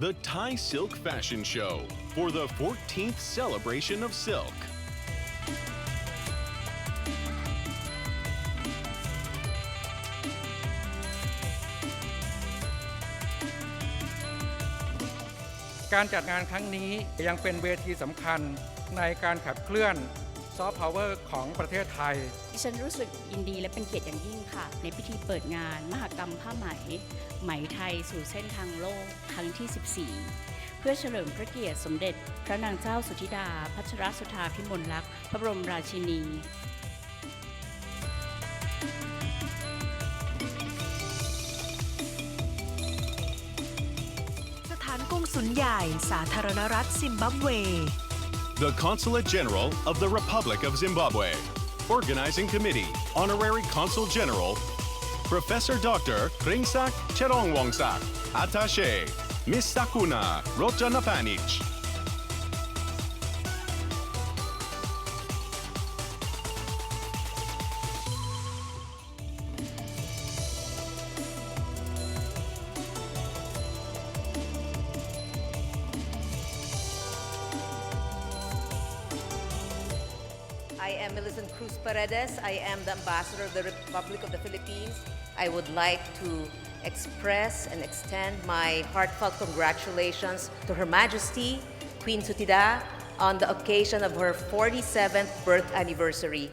the Thai Silk Fashion Show for the 14th celebration of silk. "การจัดงานครั้งนี้ยังเป็นเวทีสำคัญในการขับเคลื่อนซอฟต์พาวเวอร์ของประเทศไทยดิฉันรู้สึกยินดีและเป็นเกียรติอย่างยิ่งค่ะในพิธีเปิดงานมหกรรมผ้าไหมไหมไทยสู่เส้นทางโลกครั้งที่ 14 เพื่อเฉลิมพระเกียรติสมเด็จพระนางเจ้าสุธิดาพัชรสุธาพิมลลักษณ์พระบรมราชินีสถานกงสุลใหญ่สาธารณรัฐซิมบับเว The Consulate-General of the Republic of Zimbabwe. Organizing Committee, Honorary Consul-General, Professor Dr. Kriengsak Chareonwongsak, Attaché, Miss Sakuna, Rojanapanich. I am Millicent Cruz Paredes. I am the Ambassador of the Republic of the Philippines. I would like to express and extend my heartfelt congratulations to Her Majesty Queen Sutida on the occasion of her 47th birth anniversary.